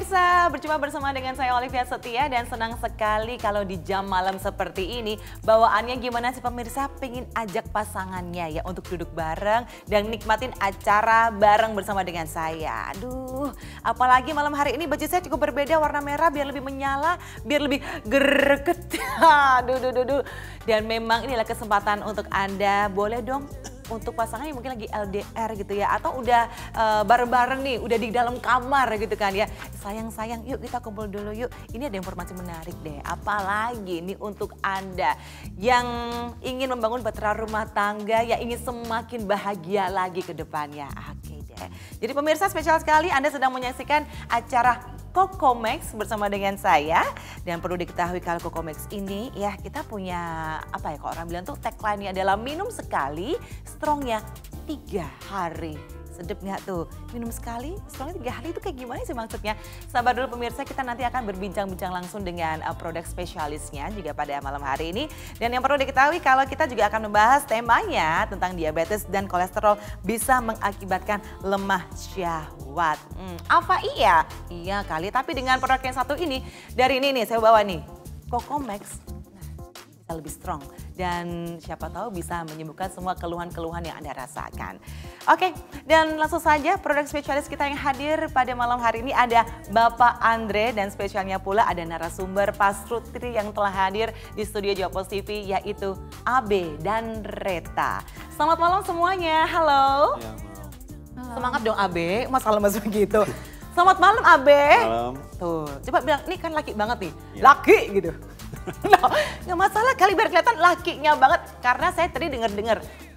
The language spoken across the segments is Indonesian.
pemirsa, berjumpa bersama dengan saya Olivia Setia dan senang sekali kalau di jam malam seperti ini bawaannya gimana sih pemirsa, pengen ajak pasangannya ya untuk duduk bareng dan nikmatin acara bareng bersama dengan saya. Aduh, apalagi malam hari ini baju saya cukup berbeda, warna merah biar lebih menyala, biar lebih greget. Aduh. Dan memang inilah kesempatan untuk Anda, boleh dong untuk pasangan yang mungkin lagi LDR gitu ya, atau udah bareng-bareng nih, udah di dalam kamar gitu kan ya. Sayang, yuk kita kumpul dulu yuk. Ini ada informasi menarik deh, apalagi nih untuk Anda yang ingin membangun bahtera rumah tangga, yang ingin semakin bahagia lagi ke depannya. Oke deh. Jadi pemirsa, spesial sekali Anda sedang menyaksikan acara Cocomax bersama dengan saya. Dan perlu diketahui kalau Cocomax ini ya kita punya apa ya, kalau orang bilang tuh tagline-nya adalah minum sekali, strongnya 3 hari. Sedep nggak tuh? Minum sekali, strongnya 3 hari itu kayak gimana sih maksudnya? Sabar dulu pemirsa, kita nanti akan berbincang-bincang langsung dengan produk spesialisnya juga pada malam hari ini. Dan yang perlu diketahui kalau kita juga akan membahas temanya tentang diabetes dan kolesterol bisa mengakibatkan lemah syahwat. Apa iya? Iya kali, tapi dengan produk yang satu ini, dari ini nih saya bawa nih, Cocomax. Bisa lebih strong dan siapa tahu bisa menyembuhkan semua keluhan-keluhan yang Anda rasakan. Oke, dan langsung saja produk spesialis kita yang hadir pada malam hari ini ada Bapak Andre dan spesialnya pula ada narasumber Pasrutri yang telah hadir di studio Jawapos TV yaitu Abe dan Reta. Selamat malam semuanya, halo. Ya, halo. Semangat dong Abe, masa lemes begitu. Selamat malam Abe. Malam. Tuh, coba bilang, ini kan laki banget nih, Ya. laki gitu. No, nggak masalah kali biar kelihatan lakinya banget. Karena saya tadi dengar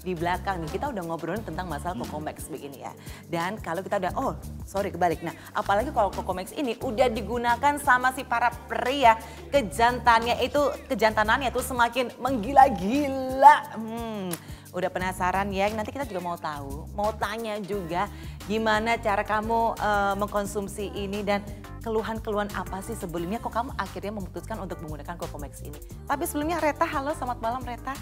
di belakang nih, kita udah ngobrolin tentang masalah Cocomax begini ya. Dan kalau kita udah, kebalik. Nah, apalagi kalau Cocomax ini udah digunakan sama si para pria, kejantanannya itu semakin menggila-gila. Udah penasaran ya, nanti kita juga mau tahu, mau tanya juga gimana cara kamu mengkonsumsi ini dan keluhan-keluhan apa sih sebelumnya kok kamu akhirnya memutuskan untuk menggunakan Cocomax ini. Tapi sebelumnya Reta, halo selamat malam Reta.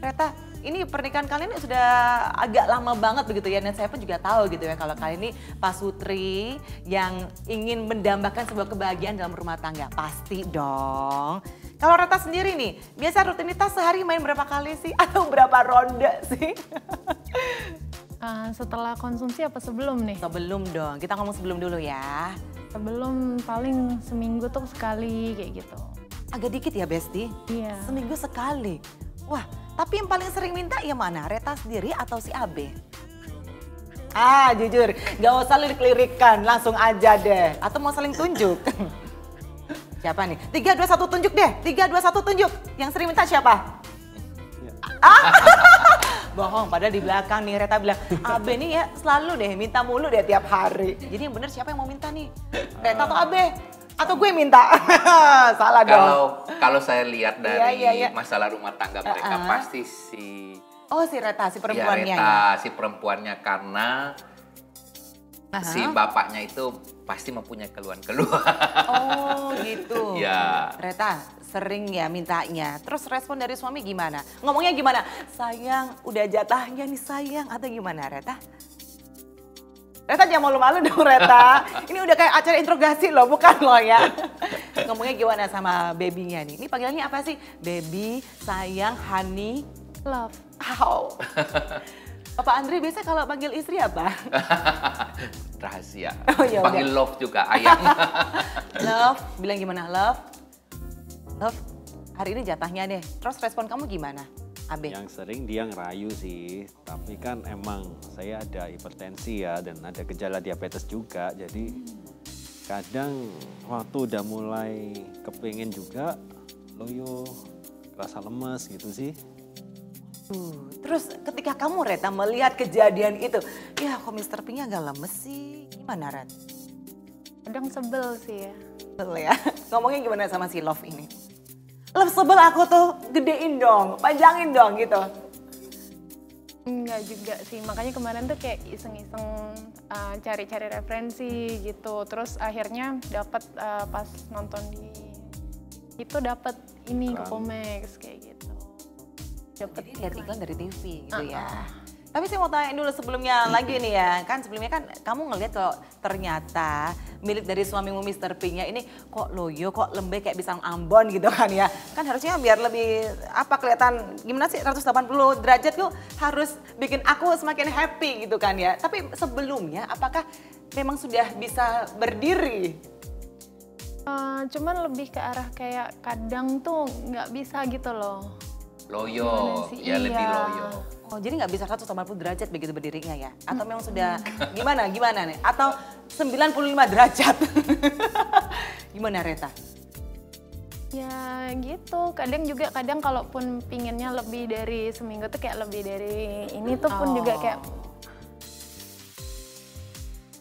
Reta, ini pernikahan kalian sudah agak lama banget begitu ya, dan saya pun juga tahu gitu ya kalau kalian ini pasutri yang ingin mendambakan sebuah kebahagiaan dalam rumah tangga. Pasti dong. Kalau Reta sendiri nih, biasa rutinitas sehari main berapa kali sih? Atau berapa ronde sih? Setelah konsumsi apa sebelum nih? Sebelum dong, kita ngomong sebelum dulu ya. Sebelum paling seminggu tuh sekali kayak gitu. Agak dikit ya Besti? Iya. Seminggu sekali. Wah, tapi yang paling sering minta ya mana? Reta sendiri atau si Abe? Jujur, gak usah lirik-lirikan, langsung aja deh. Atau mau saling tunjuk? Siapa nih? 3, 2, 1 tunjuk deh. 3, 2, 1 tunjuk. Yang sering minta siapa? Ya. Bohong, padahal di belakang nih Reta bilang, Abe nih ya selalu deh minta mulu deh tiap hari. Jadi yang bener siapa yang mau minta nih? Reta atau Abe? Atau gue minta? Salah dong. Kalau saya lihat dari Iya. masalah rumah tangga mereka pasti si Reta, si ya perempuannya Reta, ya? si perempuannya karena si bapaknya itu pasti mempunyai keluhan-keluhan. Oh gitu. Ya. Reta sering ya mintanya. Terus respon dari suami gimana? Ngomongnya gimana? Sayang, udah jatahnya nih sayang. Atau gimana Reta? Reta jangan malu-malu dong Reta. Ini udah kayak acara interogasi loh, bukan loh ya. Ngomongnya gimana sama babynya nih? Ini panggilannya apa sih? Baby, sayang, honey, Love. Papa Andre biasa kalau panggil istri apa? Rahasia. Oh, ya Panggil udah. love juga ayam. Love, bilang gimana? Love, hari ini jatahnya deh. Terus respon kamu gimana, Abe? Yang sering dia ngerayu sih, tapi kan emang saya ada hipertensi ya dan ada gejala diabetes juga. Jadi kadang waktu udah mulai kepingin juga, loyo, rasa lemes gitu sih. Terus ketika kamu Reta melihat kejadian itu, ya kok Mr. Pink agak lemes sih, gimana Ret? Kadang sebel sih ya. Sebel ya, ngomongnya gimana sama si Love ini? Love sebel aku tuh, gedein dong, panjangin dong gitu. Enggak juga sih, makanya kemarin tuh kayak iseng-iseng cari-cari referensi gitu. Terus akhirnya dapat pas nonton itu dapat ini Cocomax kayak gitu. Jadi lihat iklan dari TV gitu ya. Tapi saya mau tanya dulu sebelumnya lagi nih ya, kan sebelumnya kan kamu ngelihat kalau ternyata milik dari suamimu Mr. P-nya ini kok loyo, kok lembek kayak pisang Ambon gitu kan ya. Kan harusnya biar lebih kelihatan gimana sih 180 derajat tuh harus bikin aku semakin happy gitu kan ya. Tapi sebelumnya apakah memang sudah bisa berdiri? Cuman lebih ke arah kayak kadang tuh nggak bisa gitu loh. Loyo, ya lebih loyo. Oh, jadi nggak bisa 180 derajat begitu berdirinya ya? Atau memang sudah gimana nih? Atau 95 derajat? Gimana Reta? Ya gitu, kadang kalaupun pinginnya lebih dari seminggu tuh kayak lebih dari ini tuh pun juga kayak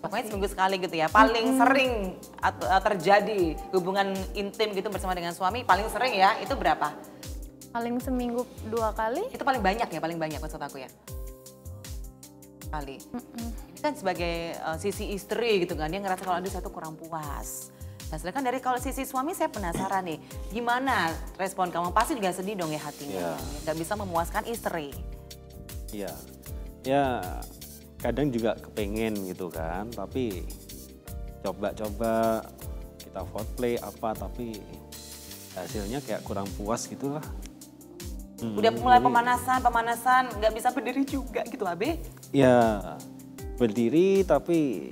pokoknya seminggu sekali gitu ya. Paling sering terjadi hubungan intim gitu bersama dengan suami paling sering ya itu berapa? paling seminggu 2 kali. Itu paling banyak maksud aku ya. Kali. Ini kan sebagai sisi istri gitu kan, dia ngerasa kalau aduh saya tuh kurang puas. Nah sedangkan dari kalau sisi suami saya penasaran nih, gimana respon kamu? Pasti juga sedih dong ya hatinya, nggak bisa memuaskan istri. Iya, ya kadang juga kepengen gitu kan, tapi coba-coba kita foreplay apa, tapi hasilnya kayak kurang puas gitu lah. Udah mulai pemanasan, nggak bisa berdiri juga gitu Abe? Ya, berdiri tapi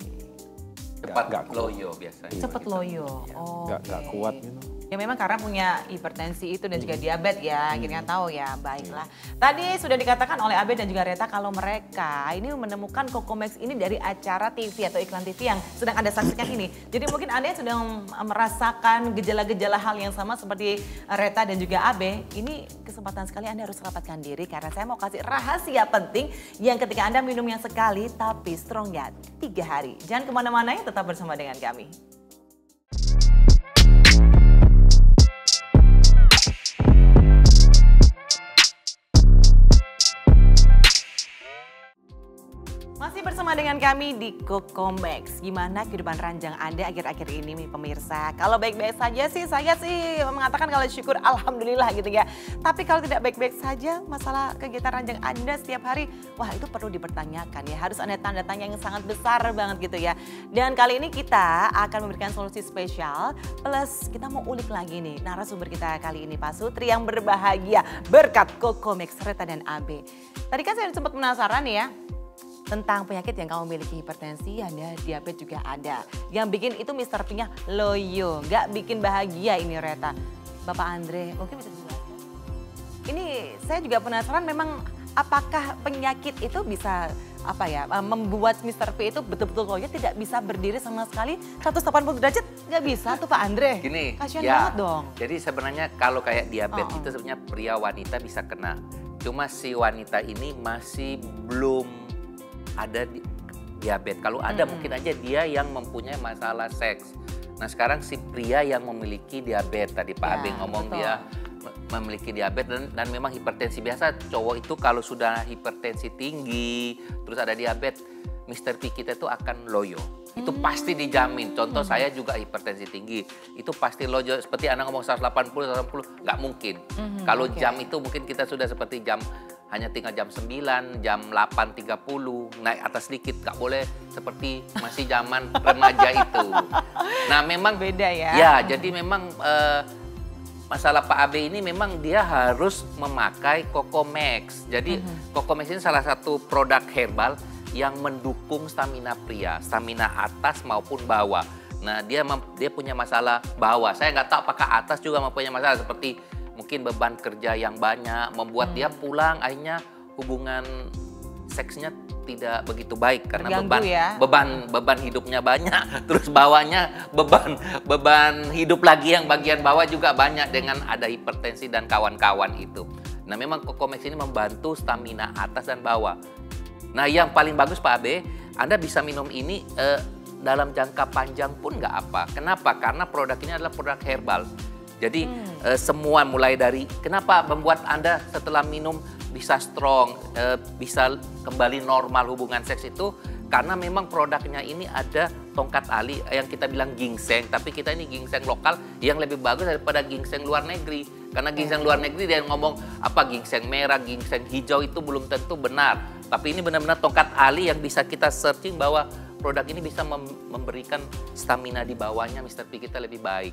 Cepat loyo biasanya. Cepet loyo, nggak kuat gitu. Ya memang karena punya hipertensi itu dan juga diabetes ya, akhirnya tahu ya, baiklah. Tadi sudah dikatakan oleh Abe dan juga Reta kalau mereka ini menemukan Cocomax ini dari acara TV atau iklan TV yang sedang Anda saksikan ini. Jadi mungkin Anda sedang merasakan gejala-gejala hal yang sama seperti Reta dan juga Abe. Ini kesempatan sekali Anda harus rapatkan diri karena saya mau kasih rahasia penting yang ketika Anda minumnya sekali tapi strongnya 3 hari. Jangan kemana-mana ya, tetap bersama dengan kami. Masih bersama dengan kami di Cocomax. Gimana kehidupan ranjang Anda akhir-akhir ini pemirsa? Kalau baik-baik saja sih, saya sih mengatakan kalau syukur alhamdulillah gitu ya. Tapi kalau tidak baik-baik saja, masalah kegiatan ranjang Anda setiap hari, wah itu perlu dipertanyakan ya. Harus ada tanda tanya yang sangat besar banget gitu ya. Dan kali ini kita akan memberikan solusi spesial, plus kita mau ulik lagi nih narasumber kita kali ini Pak Sutri yang berbahagia berkat Cocomax, Reta dan Abe. Tadi kan saya sempat penasaran ya, tentang penyakit yang kamu miliki, hipertensi, ada diabetes juga ada. Yang bikin itu Mr. P-nya loyo, nggak bikin bahagia ini Reta. Bapak Andre, mungkin bisa dijelaskan? Ini saya juga penasaran memang apakah penyakit itu bisa membuat Mr. P itu betul-betul loyo, tidak bisa berdiri sama sekali 180 derajat, nggak bisa tuh Pak Andre. Gini, kasian banget dong. Jadi sebenarnya kalau kayak diabetes itu sebenarnya pria wanita bisa kena. Cuma si wanita ini masih belum ada diabetes. Kalau ada mungkin aja dia yang mempunyai masalah seks. Nah sekarang si pria yang memiliki diabetes, tadi Pak Abe ngomong betul. Dia memiliki diabetes dan memang hipertensi. Biasa cowok itu kalau sudah hipertensi tinggi terus ada diabetes, Mr. P kita itu akan loyo. Itu pasti dijamin. Contoh saya juga hipertensi tinggi. Itu pasti loyo. Seperti Anda ngomong 180, nggak mungkin. Kalau jam itu mungkin kita sudah seperti jam, hanya tinggal jam 9, jam 8.30, naik atas sedikit. Nggak boleh seperti masih zaman remaja itu. Nah memang beda ya. Ya, jadi memang masalah Pak Abe ini memang dia harus memakai Cocomax. Jadi Cocomax ini salah satu produk herbal yang mendukung stamina pria, stamina atas maupun bawah. Nah dia punya masalah bawah. Saya nggak tahu apakah atas juga mempunyai masalah seperti mungkin beban kerja yang banyak membuat dia pulang akhirnya hubungan seksnya tidak begitu baik karena beban hidupnya banyak, terus bawahnya beban hidup lagi yang bagian bawah juga banyak dengan ada hipertensi dan kawan-kawan itu. Nah memang Cocomax ini membantu stamina atas dan bawah. Nah yang paling bagus Pak Abe, Anda bisa minum ini dalam jangka panjang pun nggak apa. Kenapa? Karena produk ini adalah produk herbal. Jadi semua mulai dari kenapa membuat Anda setelah minum bisa strong, bisa kembali normal hubungan seks itu karena memang produknya ini ada tongkat ali yang kita bilang ginseng, tapi kita ini ginseng lokal yang lebih bagus daripada ginseng luar negeri. Karena ginseng luar negeri dia ngomong apa ginseng merah, ginseng hijau itu belum tentu benar. Tapi ini benar-benar tongkat ahli yang bisa kita searching bahwa produk ini bisa memberikan stamina di bawahnya Mr. P kita lebih baik.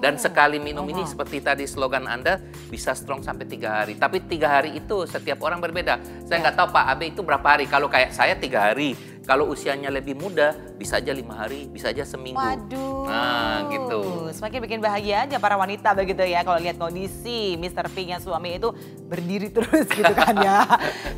Dan sekali minum ini seperti tadi slogan Anda bisa strong sampai 3 hari. Tapi 3 hari itu setiap orang berbeda. Saya nggak tahu Pak Abe itu berapa hari. Kalau kayak saya 3 hari. Kalau usianya lebih muda bisa aja 5 hari, bisa aja seminggu. Waduh. Nah gitu. Semakin bikin bahagia aja para wanita begitu ya kalau lihat kondisi Mr. P-nya suami itu berdiri terus gitu kan ya.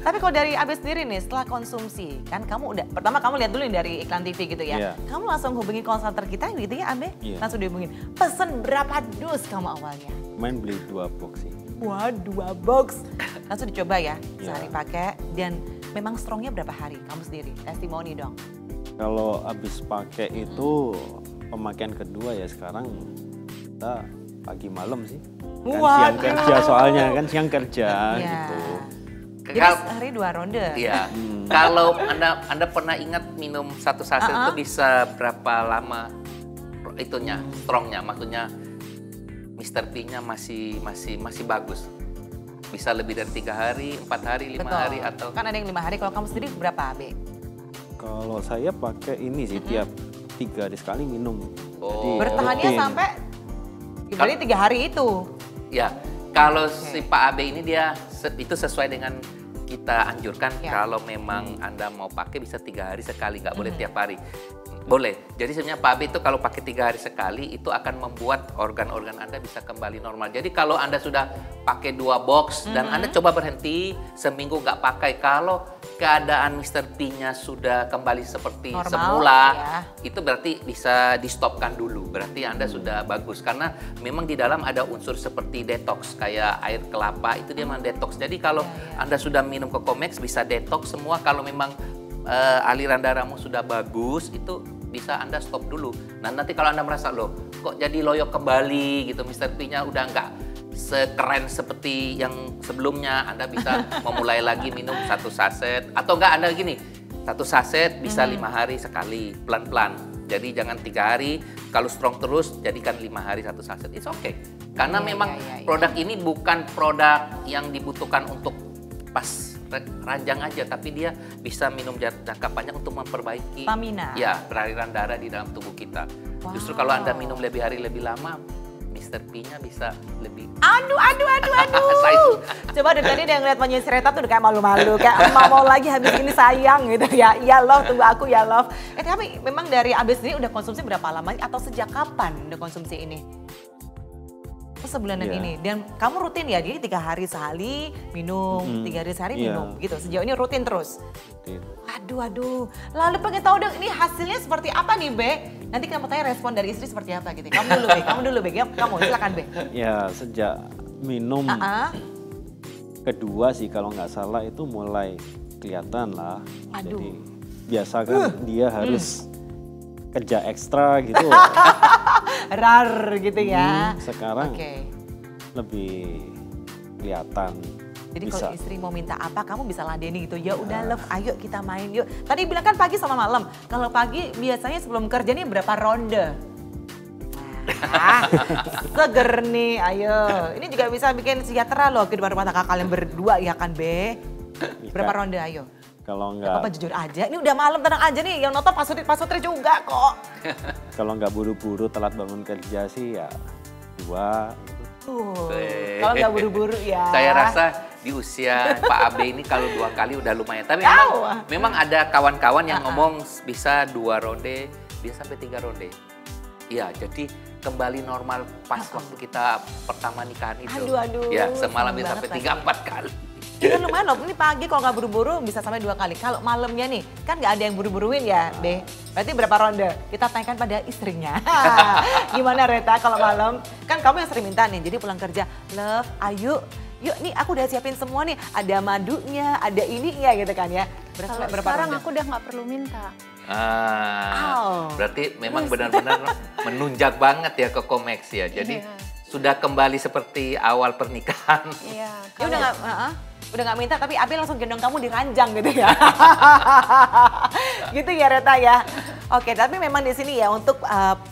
Tapi kalau dari Abe sendiri nih setelah konsumsi kan kamu udah pertama kamu lihat dulu nih dari iklan TV gitu ya. Iya. Kamu langsung hubungi konsultan kita gitu ya Abe? Iya. Langsung dihubungin. Pesen berapa dus kamu awalnya? Main beli 2 box sih. Wah 2 box. Langsung dicoba ya Iya. sehari pakai dan memang strongnya berapa hari kamu sendiri? Testimoni dong. Kalau habis pakai itu pemakaian kedua ya sekarang kita pagi malam sih. Kan siang Waduh. kerja soalnya kan siang kerja Iya. gitu. Jadi sehari 2 ronde. Iya. Kalau Anda pernah ingat minum 1 saset itu bisa berapa lama itunya, strongnya, maksudnya Mr. P-nya masih bagus. Bisa lebih dari 3 hari, 4 hari, 5 Betul. hari atau Kan ada yang 5 hari, kalau kamu sendiri berapa Abe? Kalau saya pakai ini sih tiap 3 hari sekali minum. Oh. Bertahannya rutin. sampai berarti 3 hari itu. ya. Kalau si Pak Abe ini dia itu sesuai dengan kita anjurkan Ya. kalau memang Anda mau pakai bisa 3 hari sekali, nggak boleh tiap hari. Boleh. Jadi sebenarnya Pak Abe itu kalau pakai 3 hari sekali itu akan membuat organ-organ Anda bisa kembali normal. Jadi kalau Anda sudah pakai 2 box dan Anda coba berhenti seminggu nggak pakai, kalau keadaan Mr. P-nya sudah kembali seperti Normal, semula, ya. itu berarti bisa di stopkan dulu. Berarti Anda sudah bagus karena memang di dalam ada unsur seperti detox kayak air kelapa itu dia memang detox. Jadi kalau Anda sudah minum Cocomax bisa detox semua. Kalau memang aliran darahmu sudah bagus itu bisa Anda stop dulu. Nah nanti kalau Anda merasa loh kok jadi loyo kembali gitu, Mr. P-nya udah nggak sekeren seperti yang sebelumnya, Anda bisa memulai lagi minum 1 saset atau enggak Anda gini 1 saset bisa 5 hari sekali pelan-pelan. Jadi jangan 3 hari, kalau strong terus jadikan 5 hari 1 saset. It's okay. Karena memang produk ini bukan produk yang dibutuhkan untuk pas ranjang aja, tapi dia bisa minum jangka panjang untuk memperbaiki Stamina. ya aliran darah di dalam tubuh kita. Justru kalau Anda minum lebih hari lebih lama, Mr. P-nya bisa lebih. Aduh. Size. Coba dari tadi dia ngeliat Monyet Sireta tuh udah kayak malu-malu. Kayak mau lagi habis ini sayang gitu ya. Ya love, tunggu aku ya love. Tapi memang dari Abe sendiri udah konsumsi berapa lama atau sejak kapan udah konsumsi ini? Sebulanan Iya. ini. Dan kamu rutin ya? Jadi 3 hari sehari minum, 3 hari sehari Iya. minum gitu. Sejauh ini rutin terus? Rutin. Aduh. Lalu pengen tahu dong ini hasilnya seperti apa nih Be? Nanti kita mau tanya respon dari istri seperti apa gitu. Kamu dulu Be. Kamu silakan Be. Ya sejak minum kedua sih kalau nggak salah itu mulai kelihatan lah. Aduh. Jadi biasa kan dia harus kerja ekstra gitu. Rar gitu ya. Sekarang Oke. lebih kelihatan. Jadi bisa. kalau istri mau minta apa, kamu bisa ladeni gitu. Ya udah love, ayo kita main yuk. Tadi bilang kan pagi sama malam. Kalau pagi biasanya sebelum kerja nih berapa ronde? Seger nih, ayo. Ini juga bisa bikin sejahtera loh kehidupan rumah tangga kalian berdua ya kan Be? Berapa ronde ayo? Kalau Gak apa-apa nggak jujur aja, ini udah malam tenang aja nih. Yang nonton Pak Sutri juga kok. kalau nggak buru-buru telat bangun kerja sih ya 2. Kalau nggak buru-buru ya. Saya rasa di usia Pak Abe ini kalau 2 kali udah lumayan. Tapi memang ada kawan-kawan yang ngomong bisa 2 ronde, bisa sampai 3 ronde. Iya, jadi kembali normal pas waktu kita pertama nikahan itu. Aduh, ya, semalam bisa seneng sampai banget 3-4 kali. Kan lumayan loh, ini pagi kalau nggak buru-buru bisa sampai 2 kali. Kalau malamnya nih, kan nggak ada yang buru-buruin ya, Be. Berarti berapa ronde? Kita tanyakan pada istrinya. Gimana Reta kalau malam? Kan kamu yang sering minta nih, jadi pulang kerja, love, ayo. Yuk nih aku udah siapin semua nih, ada madunya, ada ininya gitu kan ya. Kalau Berapa sekarang ronde? aku udah nggak perlu minta. Berarti memang benar-benar menunjak banget ya Cocomax ya. Jadi Iya. sudah kembali seperti awal pernikahan. Iya. Ya udah nggak, udah nggak minta tapi Abi langsung gendong kamu di ranjang gitu ya. Gitu ya Reta ya. Oke, tapi memang di sini ya untuk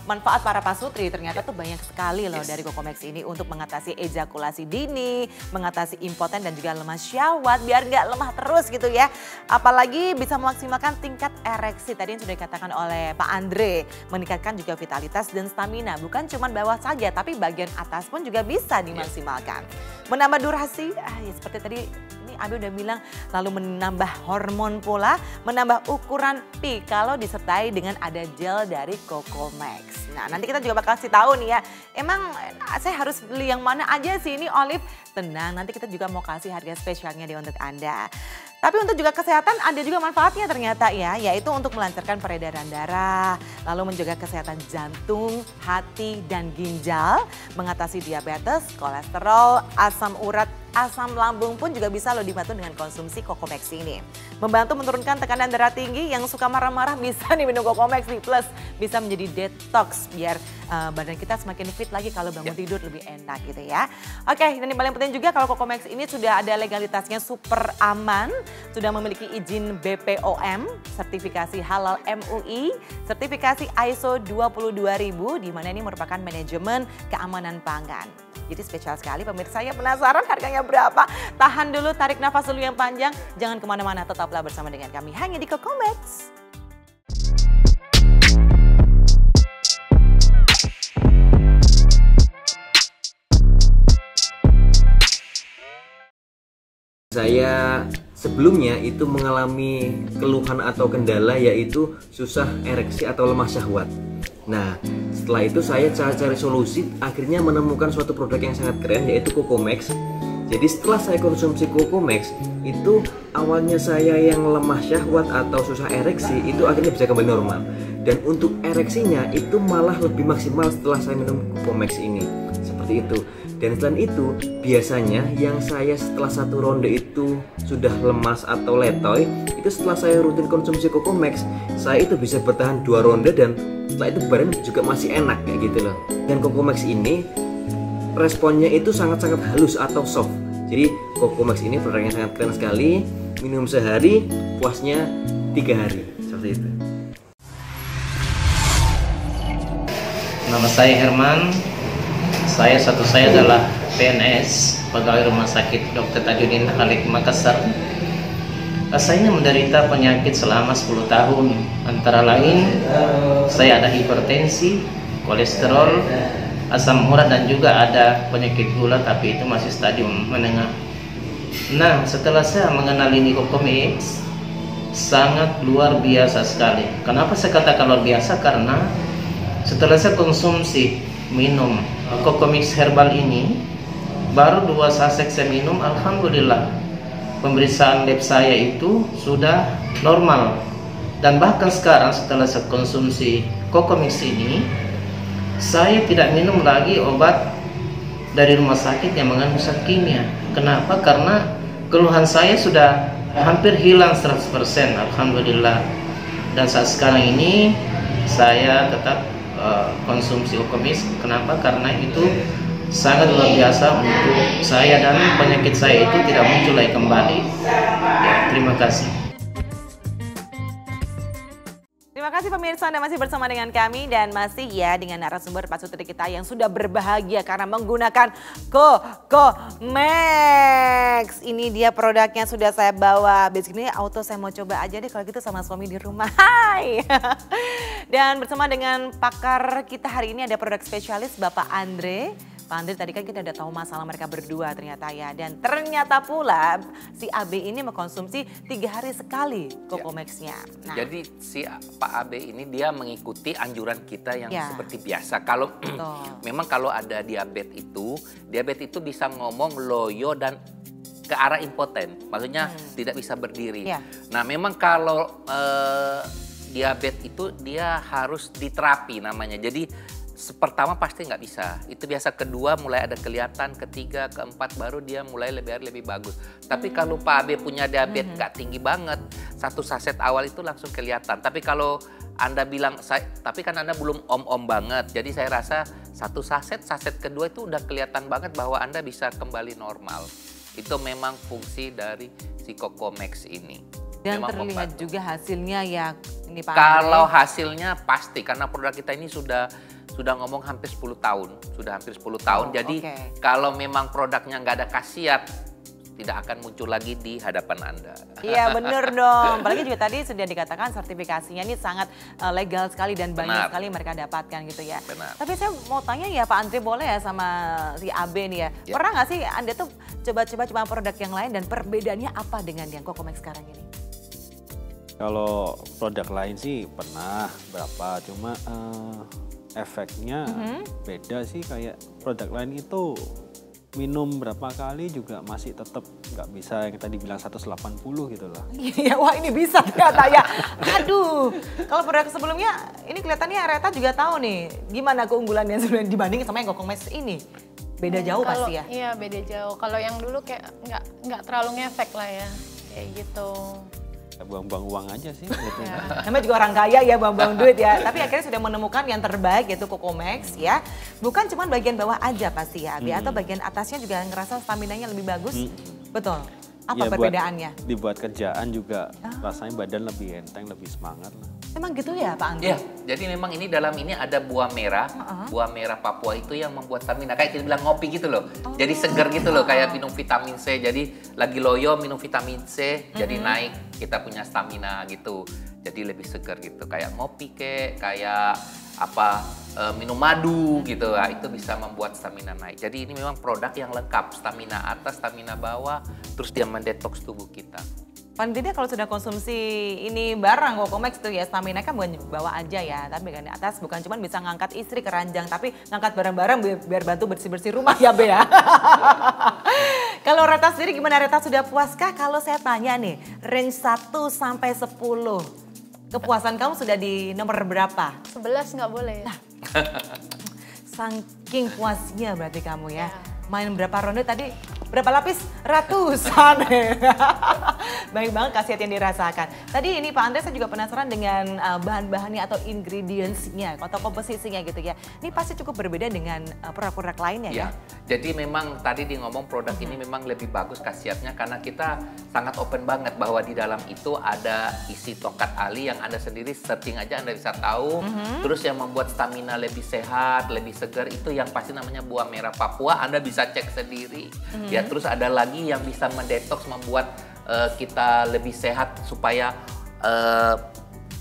manfaat para pasutri ternyata tuh banyak sekali loh dari Cocomax ini untuk mengatasi ejakulasi dini, mengatasi impoten dan juga lemah syahwat biar nggak lemah terus gitu ya. Apalagi bisa memaksimalkan tingkat ereksi tadi yang sudah dikatakan oleh Pak Andre, meningkatkan juga vitalitas dan stamina. Bukan cuma bawah saja tapi bagian atas pun juga bisa dimaksimalkan. Menambah durasi, ya seperti tadi ini Abi udah bilang, lalu menambah hormon pula, menambah ukuran pi kalau disertai dengan ada gel dari Cocomax. Nah nanti kita juga bakal kasih tahu nih ya, emang saya harus beli yang mana aja sih ini Olive? Tenang, nanti kita juga mau kasih harga spesialnya deh untuk Anda. Tapi untuk juga kesehatan ada juga manfaatnya ternyata ya, yaitu untuk melancarkan peredaran darah, lalu menjaga kesehatan jantung, hati, dan ginjal, mengatasi diabetes, kolesterol, asam urat, asam lambung pun juga bisa loh dibantu dengan konsumsi Cocomax ini. Membantu menurunkan tekanan darah tinggi, yang suka marah-marah bisa nih minum Cocomax nih, plus bisa menjadi detox biar badan kita semakin fit lagi kalau bangun tidur lebih enak gitu ya. Oke, dan yang paling penting juga kalau Cocomax ini sudah ada legalitasnya super aman, sudah memiliki izin BPOM, sertifikasi halal MUI, sertifikasi ISO 22000 di mana ini merupakan manajemen keamanan pangan. Jadi spesial sekali pemirsa, ya penasaran harganya berapa? Tahan dulu, tarik nafas dulu yang panjang, jangan kemana-mana, tetaplah bersama dengan kami hanya di Cocomax. Saya sebelumnya itu mengalami keluhan atau kendala yaitu susah ereksi atau lemah syahwat. Nah, setelah itu saya cari solusi, akhirnya menemukan suatu produk yang sangat keren yaitu Cocomax. Jadi setelah saya konsumsi Cocomax, itu awalnya saya yang lemah syahwat atau susah ereksi itu akhirnya bisa kembali normal. Dan untuk ereksinya itu malah lebih maksimal setelah saya minum Cocomax ini. Seperti itu. Dan selain itu, biasanya yang saya setelah satu ronde itu sudah lemas atau letoy, itu setelah saya rutin konsumsi Cocomax, saya itu bisa bertahan 2 ronde dan setelah itu badan juga masih enak kayak gitu loh. Dan Cocomax ini responnya itu sangat-sangat halus atau soft. Jadi Cocomax ini produknya sangat keren sekali, minum sehari, puasnya 3 hari, seperti itu. Nama saya Herman. Saya adalah PNS, pegawai Rumah Sakit Dr. Tajudin Halid Makassar. Saya ini menderita penyakit selama 10 tahun. Antara lain, saya ada hipertensi, kolesterol, asam urat, dan juga ada penyakit gula, tapi itu masih stadium menengah. Nah, setelah saya mengenal ini Cocomax, sangat luar biasa sekali. Kenapa saya katakan luar biasa? Karena setelah saya konsumsi minum Cocomax herbal ini, baru 2 saset saya minum, alhamdulillah pemeriksaan lab saya itu sudah normal. Dan bahkan sekarang setelah saya konsumsi Cocomax ini, saya tidak minum lagi obat dari rumah sakit yang mengandung zat kimia. Kenapa? Karena keluhan saya sudah hampir hilang 100%, alhamdulillah. Dan saat sekarang ini saya tetap konsumsi Cocomax. Kenapa? Karena itu sangat luar biasa untuk saya dan penyakit saya itu tidak muncul lagi kembali. Ya, terima kasih. Terima kasih pemirsa, Anda masih bersama dengan kami dan masih ya dengan narasumber pasutri kita yang sudah berbahagia karena menggunakan Cocomax. Ini dia produknya sudah saya bawa. Besok ini auto saya mau coba aja deh kalau gitu sama suami di rumah. Hai. Dan bersama dengan pakar kita hari ini ada produk spesialis Bapak Andre. Pak Andre, tadi kan kita udah tahu masalah mereka berdua ternyata ya. Dan ternyata pula si AB ini mengkonsumsi 3 hari sekali Cocomax-nya. Nah. Jadi si Pak AB ini dia mengikuti anjuran kita yang seperti biasa. Kalau memang kalau ada diabetes itu bisa ngomong loyo dan ke arah impoten. Maksudnya tidak bisa berdiri. Nah memang kalau diabetes itu dia harus diterapi namanya. Jadi pertama pasti nggak bisa, itu biasa. Kedua mulai ada kelihatan, ketiga, keempat baru dia mulai lebih bagus. Tapi kalau Pak AB punya diabetes nggak tinggi banget, 1 saset awal itu langsung kelihatan. Tapi kalau Anda bilang, tapi kan Anda belum om-om banget, jadi saya rasa 1 saset kedua itu udah kelihatan banget bahwa Anda bisa kembali normal. Itu memang fungsi dari si Cocomax ini. Dan Memang terlihat membantu. juga hasilnya ya ini Pak Kalau Andre. hasilnya pasti, karena produk kita ini sudah ngomong hampir 10 tahun. Sudah hampir 10 tahun, Oh, jadi oke. kalau memang produknya nggak ada khasiat, tidak akan muncul lagi di hadapan Anda. Iya bener dong, apalagi juga tadi sudah dikatakan sertifikasinya ini sangat legal sekali dan banyak Benar. sekali mereka dapatkan gitu ya. Benar. Tapi saya mau tanya ya Pak Andre, boleh ya sama si AB nih ya, Ya. pernah nggak sih Anda tuh coba-coba produk yang lain dan perbedaannya apa dengan yang Cocomax sekarang ini? Kalau produk lain sih pernah berapa, cuma efeknya beda sih. Kayak produk lain itu minum berapa kali juga masih tetap nggak bisa yang tadi bilang 180 gitu lah. Iya, wah ini bisa ternyata ya. Aduh, kalau produk sebelumnya ini kelihatannya Reta juga tahu nih gimana keunggulannya sebenarnya dibanding sama yang Cocomax ini. Beda jauh Kalau- pasti ya. Iya beda jauh. Kalau yang dulu kayak nggak terlalu ngefek lah ya, kayak gitu. Ya, buang-buang uang aja sih gitu. Namanya juga orang kaya ya, buang-buang duit ya. Tapi akhirnya sudah menemukan yang terbaik yaitu Cocomax ya. Bukan cuma bagian bawah aja pasti ya, Abi, atau bagian atasnya juga ngerasa staminanya lebih bagus. Betul. Apa Ya, perbedaannya? Dibuat kerjaan juga rasanya badan lebih enteng, lebih semangat lah. Emang gitu ya Pak Andre? Iya, jadi memang ini dalam ini ada buah merah. Buah merah Papua itu yang membuat stamina. Kayak kita bilang ngopi gitu loh. Jadi seger gitu loh, kayak minum vitamin C. Jadi lagi loyo minum vitamin C, jadi naik kita punya stamina gitu. Jadi lebih seger gitu. Kayak ngopi kayak apa minum madu gitu. Nah, itu bisa membuat stamina naik. Jadi ini memang produk yang lengkap, stamina atas, stamina bawah, terus dia mendetoks tubuh kita. Paling tidak kalau sudah konsumsi ini barang Cocomax tuh ya, stamina kan bukan bawa aja ya, tapi bagian di atas bukan cuma bisa ngangkat istri ke ranjang, tapi ngangkat barang-barang biar bantu bersih-bersih rumah ya Be ya. Kalau Reta sendiri gimana, Reta sudah puaskah? Kalau saya tanya nih, range 1 sampai 10, kepuasan kamu sudah di nomor berapa? 11 nggak boleh. Nah. Saking puasnya berarti kamu ya. Main berapa ronde tadi? Berapa lapis? Ratusan. Baik banget khasiat yang dirasakan. Tadi ini Pak Andre saya juga penasaran dengan bahan-bahannya atau ingredients-nya atau komposisinya gitu ya. Ini pasti cukup berbeda dengan produk-produk lainnya ya. Ya, jadi memang tadi di ngomong produk ini memang lebih bagus khasiatnya karena kita sangat open banget bahwa di dalam itu ada isi tongkat ali yang Anda sendiri searching aja Anda bisa tahu. Terus yang membuat stamina lebih sehat, lebih segar itu yang pasti namanya buah merah Papua. Anda bisa cek sendiri. Ya, terus ada lagi yang bisa mendetoks membuat kita lebih sehat supaya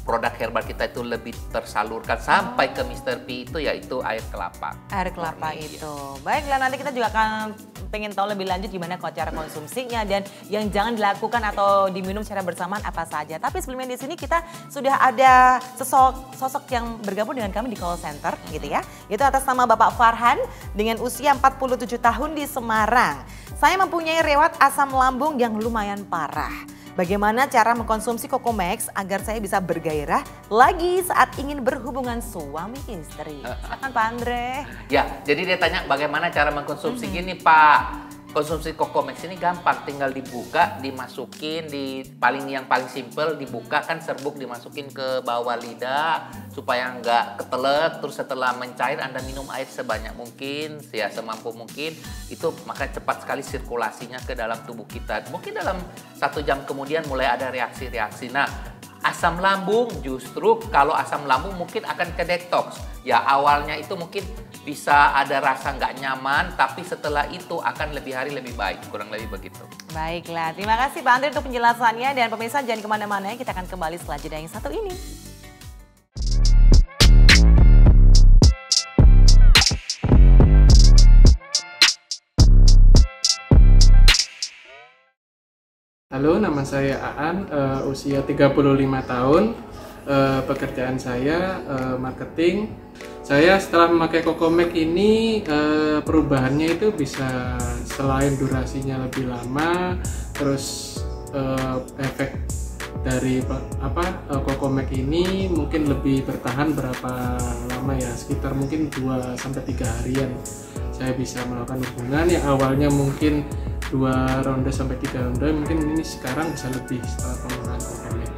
produk herbal kita itu lebih tersalurkan sampai ke Mr. P itu yaitu air kelapa. Air kelapa Murni, itu. Baiklah, nanti kita juga akan pengen tahu lebih lanjut gimana cara konsumsinya dan yang jangan dilakukan atau diminum secara bersamaan apa saja. Tapi sebelumnya di sini kita sudah ada sosok yang bergabung dengan kami di call center gitu ya. Itu atas nama Bapak Farhan dengan usia 47 tahun di Semarang. Saya mempunyai riwayat asam lambung yang lumayan parah. Bagaimana cara mengkonsumsi Cocomax agar saya bisa bergairah lagi saat ingin berhubungan suami istri? Silakan Pak Andre. Ya, jadi dia tanya bagaimana cara mengkonsumsi gini Pak. Konsumsi Cocomax ini gampang, tinggal dibuka, dimasukin yang paling simple dibuka kan serbuk dimasukin ke bawah lidah supaya nggak ketelet. Terus setelah mencair Anda minum air sebanyak mungkin, ya semampu mungkin. Itu maka cepat sekali sirkulasinya ke dalam tubuh kita. Mungkin dalam 1 jam kemudian mulai ada reaksi-reaksi. Nah, asam lambung justru kalau asam lambung mungkin akan ke detox. Ya awalnya itu mungkin bisa ada rasa nggak nyaman, tapi setelah itu akan lebih hari lebih baik, kurang lebih begitu. Baiklah, terima kasih Pak Andre untuk penjelasannya dan pemirsa jangan kemana-mana ya, kita akan kembali setelah jeda yang satu ini. Halo, nama saya Aan, usia 35 tahun, pekerjaan saya marketing. Saya setelah memakai Cocomax ini perubahannya itu bisa selain durasinya lebih lama, terus efek dari Cocomax ini mungkin lebih bertahan berapa lama ya, sekitar mungkin 2-3 harian. Saya bisa melakukan hubungan yang awalnya mungkin 2 ronde sampai 3 ronde, mungkin ini sekarang bisa lebih setelah penggunaan Cocomax.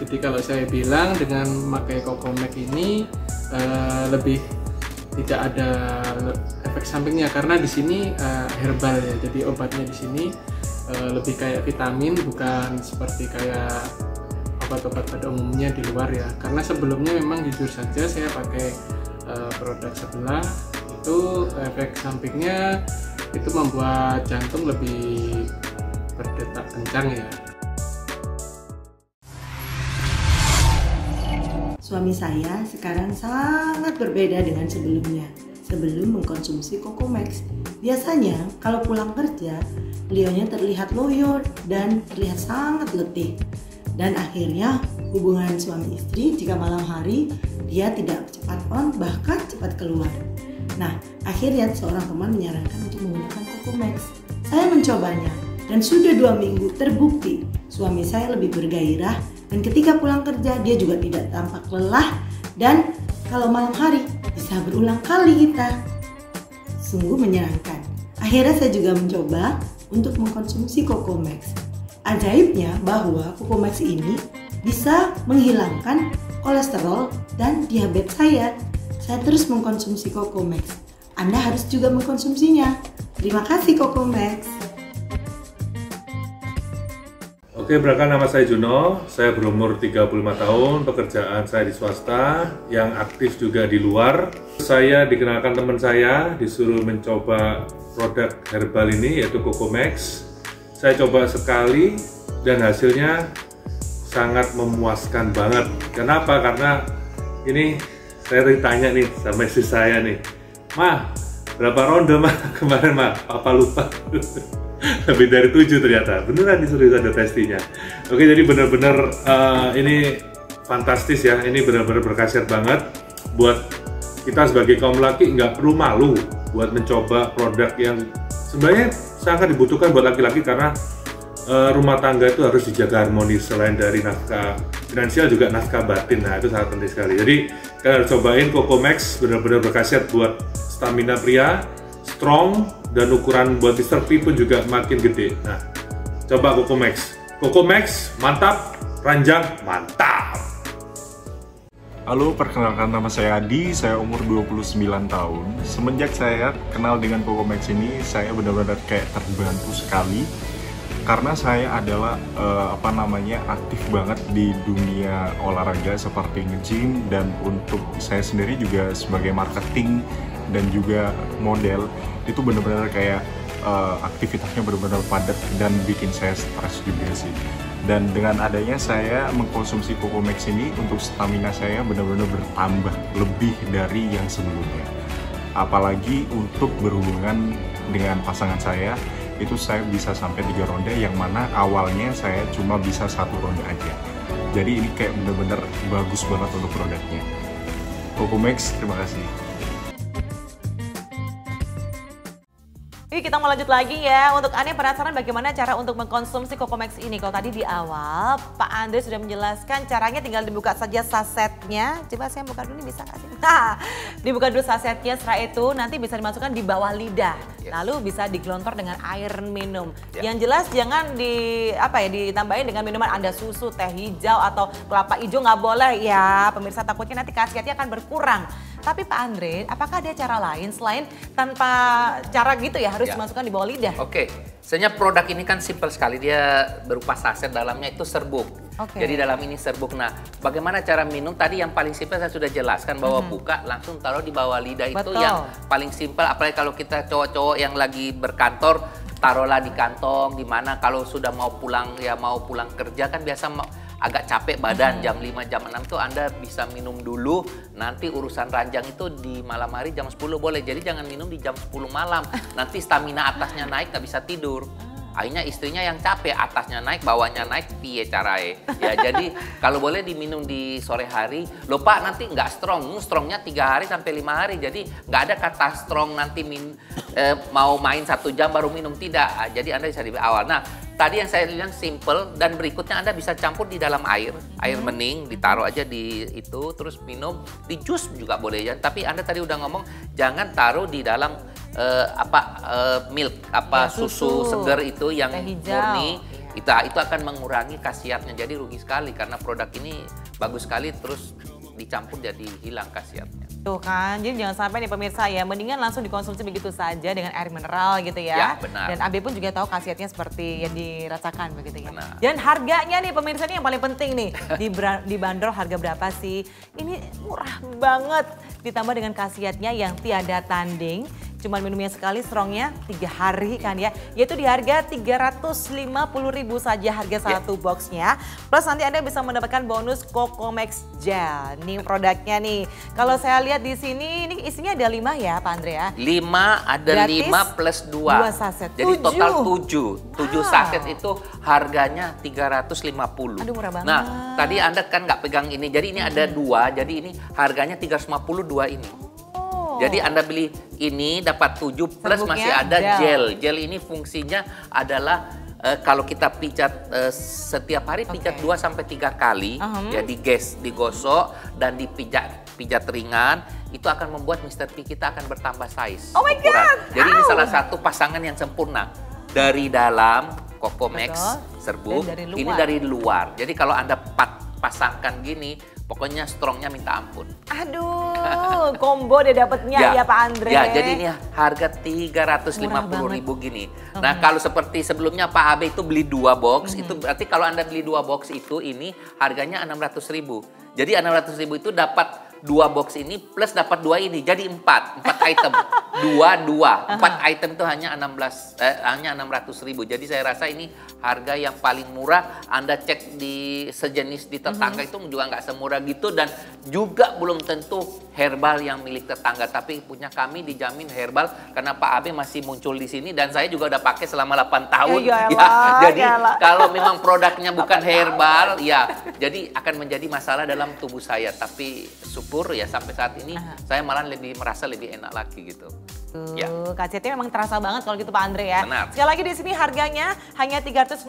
Jadi kalau saya bilang dengan memakai Cocomax ini lebih tidak ada efek sampingnya karena di sini herbal ya, jadi obatnya di sini lebih kayak vitamin, bukan seperti kayak obat-obat pada umumnya di luar ya. Karena sebelumnya memang jujur saja saya pakai produk sebelah, itu efek sampingnya itu membuat jantung lebih berdetak kencang ya. Suami saya sekarang sangat berbeda dengan sebelumnya. Sebelum mengkonsumsi Cocomax, biasanya kalau pulang kerja, beliaunya terlihat loyo dan terlihat sangat letih. Dan akhirnya hubungan suami istri jika malam hari dia tidak cepat on, bahkan cepat keluar. Nah, akhirnya seorang teman menyarankan untuk menggunakan Cocomax. Saya mencobanya dan sudah 2 minggu terbukti suami saya lebih bergairah. Dan ketika pulang kerja dia juga tidak tampak lelah, dan kalau malam hari bisa berulang kali kita. Sungguh menyenangkan. Akhirnya saya juga mencoba untuk mengkonsumsi Cocomax. Ajaibnya bahwa Cocomax ini bisa menghilangkan kolesterol dan diabetes saya. Saya terus mengkonsumsi Cocomax. Anda harus juga mengkonsumsinya. Terima kasih Cocomax. Oke, perkenalkan nama saya Juno, saya berumur 35 tahun, pekerjaan saya di swasta, yang aktif juga di luar. Saya dikenalkan teman saya, disuruh mencoba produk herbal ini yaitu Cocomax. Saya coba sekali dan hasilnya sangat memuaskan banget. Kenapa? Karena ini saya ditanya nih sama istri saya nih, "Mah, berapa ronde mah kemarin mah? Papa lupa." Lebih dari 7 ternyata, beneran disuruh ada testinya. Oke, jadi bener-bener ini fantastis ya, ini bener-bener berkhasiat banget buat kita sebagai kaum laki. Nggak perlu malu buat mencoba produk yang sebenarnya sangat dibutuhkan buat laki-laki, karena rumah tangga itu harus dijaga harmonis. Selain dari nafkah finansial juga nafkah batin, nah itu sangat penting sekali. Jadi kalian harus cobain Cocomax, bener-bener berkhasiat buat stamina pria, strong, dan ukuran buat Mr. P pun juga makin gede. Nah, coba Cocomax. Cocomax, mantap, ranjang, mantap. Halo, perkenalkan nama saya Adi, saya umur 29 tahun. Semenjak saya kenal dengan Cocomax ini, saya benar-benar kayak terbantu sekali. Karena saya adalah aktif banget di dunia olahraga seperti nge-gym, dan untuk saya sendiri juga sebagai marketing dan juga model, itu benar-benar kayak aktivitasnya benar-benar padat dan bikin saya stres juga sih. Dan dengan adanya saya mengkonsumsi Cocomax ini, untuk stamina saya benar-benar bertambah lebih dari yang sebelumnya. Apalagi untuk berhubungan dengan pasangan saya, itu saya bisa sampai 3 ronde, yang mana awalnya saya cuma bisa 1 ronde aja. Jadi ini kayak benar-benar bagus banget untuk produknya. Cocomax, terima kasih. Yuk kita mau lanjut lagi ya. Untuk Anda yang penasaran bagaimana cara untuk mengkonsumsi Cocomax ini. Kalau tadi di awal Pak Andre sudah menjelaskan caranya, tinggal dibuka saja sasetnya. Coba saya buka dulu nih, bisa nggak sih? Nah, dibuka dulu sasetnya, setelah itu nanti bisa dimasukkan di bawah lidah. Lalu bisa digelontor dengan air minum. Yang jelas jangan ditambahin dengan minuman Anda, susu, teh hijau atau kelapa hijau nggak boleh ya. Pemirsa, takutnya nanti khasiatnya akan berkurang. Tapi Pak Andre, apakah ada cara lain selain tanpa cara gitu ya, harus dimasukkan di bawah lidah? Oke, sebenarnya produk ini kan simpel sekali, dia berupa saset, dalamnya itu serbuk. Jadi dalam ini serbuk. Nah, bagaimana cara minum? Tadi yang paling simpel saya sudah jelaskan, bahwa buka langsung taruh di bawah lidah. Itu yang paling simpel. Apalagi kalau kita cowok-cowok yang lagi berkantor, taruhlah di kantong, di mana kalau sudah mau pulang kerja kan biasa agak capek badan, jam 5, jam 6 tuh Anda bisa minum dulu. Nanti urusan ranjang itu di malam hari jam 10 boleh. Jadi jangan minum di jam 10 malam. Nanti stamina atasnya naik, nggak bisa tidur. Akhirnya istrinya yang capek, atasnya naik, bawahnya naik, piye carae. Ya, jadi kalau boleh diminum di sore hari. Loh Pak, nanti nggak strong. Strongnya 3 hari sampai 5 hari. Jadi nggak ada kata strong nanti mau main 1 jam baru minum. Tidak. Jadi Anda bisa di awal. Nah, tadi yang saya bilang simple, dan berikutnya Anda bisa campur di dalam air bening, ditaruh aja di itu, terus minum. Di jus juga boleh ya. Tapi Anda tadi udah ngomong jangan taruh di dalam milk, susu seger itu yang murni. Itu akan mengurangi khasiatnya. Jadi rugi sekali, karena produk ini bagus sekali, terus dicampur jadi hilang khasiatnya. Tuh kan, jadi jangan sampai nih pemirsa ya, mendingan langsung dikonsumsi begitu saja dengan air mineral gitu ya. Ya, benar. Dan AB pun juga tahu khasiatnya seperti yang dirasakan begitu ya. Benar. Dan harganya nih pemirsa ini yang paling penting nih, dibanderol harga berapa sih? Ini murah banget, ditambah dengan khasiatnya yang tiada tanding. Cuman minumnya sekali, strongnya 3 hari kan ya. Yaitu di harga 350.000 saja harga satu boxnya. Plus nanti Anda bisa mendapatkan bonus Cocomax Gel. Nih produknya nih. Kalau saya lihat di sini, ini isinya ada 5 ya Pak Andre ya? 5, ada Gratis, 5 plus 2. 2 saset. Jadi 7. total 7 saset itu harganya 350. Aduh murah banget. Nah tadi Anda kan nggak pegang ini, jadi ini ada 2, jadi ini harganya 350 2 ini. Jadi Anda beli ini dapat 7 plus Serbuknya masih ada gel. Gel ini fungsinya adalah kalau kita pijat setiap hari pijat 2 sampai 3 kali, ya digosok dan pijat ringan, itu akan membuat Mr. P kita akan bertambah size. Oh my God! Jadi ini salah satu pasangan yang sempurna. Dari dalam Cocomax serbuk, ini dari luar. Jadi kalau Anda pasangkan gini, pokoknya strongnya minta ampun. Aduh, combo deh dapetnya ya Pak Andre. Ya, jadi ini harga 350.000 gini. Nah, kalau seperti sebelumnya Pak Abe itu beli 2 box, itu berarti kalau Anda beli 2 box itu ini harganya 600.000. Jadi 600.000 itu dapat 2 box ini plus dapat 2 ini, jadi 4 item. 4 item itu hanya 600.000. Jadi saya rasa ini harga yang paling murah. Anda cek di sejenis di tetangga itu juga nggak semurah gitu, dan juga belum tentu herbal yang milik tetangga, tapi punya kami dijamin herbal karena Pak Abe masih muncul di sini dan saya juga udah pakai selama 8 tahun. Jadi kalau memang produknya bukan herbal, ya jadi akan menjadi masalah dalam tubuh saya. Tapi syukur ya sampai saat ini saya malah merasa lebih enak lagi gitu. Khasiatnya memang terasa banget kalau gitu Pak Andre ya. Benar. Sekali lagi di sini harganya hanya 350.000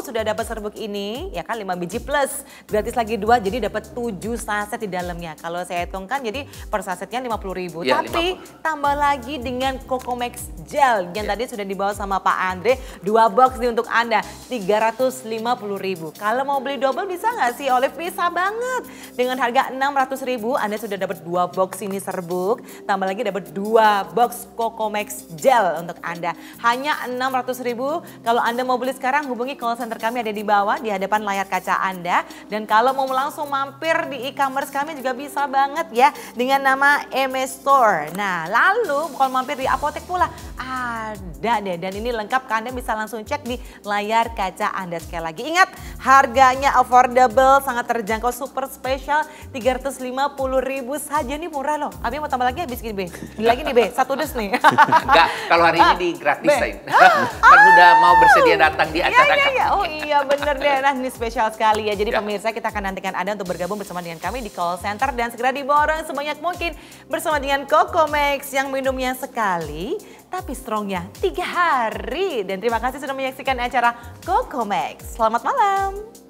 sudah dapat serbuk ini ya kan, 5 biji plus gratis lagi 2, jadi dapat 7 saset di dalamnya. Kalau saya hitungkan jadi per sasetnya 50.000. Ya, tapi 50. tambah lagi dengan Cocomax Gel yang tadi sudah dibawa sama Pak Andre, 2 box nih untuk Anda 350.000. Kalau mau beli double bisa nggak sih Olive? Bisa banget. Dengan harga 600.000 Anda sudah dapat 2 box ini serbuk, tambah lagi dapat 2 box Cocomax Gel untuk Anda. Hanya 600.000. Kalau Anda mau beli sekarang hubungi call center kami ada di bawah di hadapan layar kaca Anda. Dan kalau mau langsung mampir di e-commerce kami juga bisa banget ya dengan nama MS Store. Nah lalu kalau mampir di apotek pula ada deh, dan ini lengkap Anda bisa langsung cek di layar kaca Anda. Sekali lagi ingat harganya affordable, sangat terjangkau, super spesial 350.000 saja, nih murah loh. Abi mau tambah lagi habis gini Be. Beli lagi nih Be, 1 dus nih. Enggak, kalau hari ini digratisin. Kan udah mau bersedia datang di acara kami. Oh iya bener deh, nah ini spesial sekali ya. Jadi pemirsa kita akan nantikan Anda untuk bergabung bersama dengan kami di call center dan segera diborong sebanyak mungkin bersama dengan Cocomax yang minumnya sekali tapi strongnya 3 hari. Dan terima kasih sudah menyaksikan acara Cocomax. Selamat malam.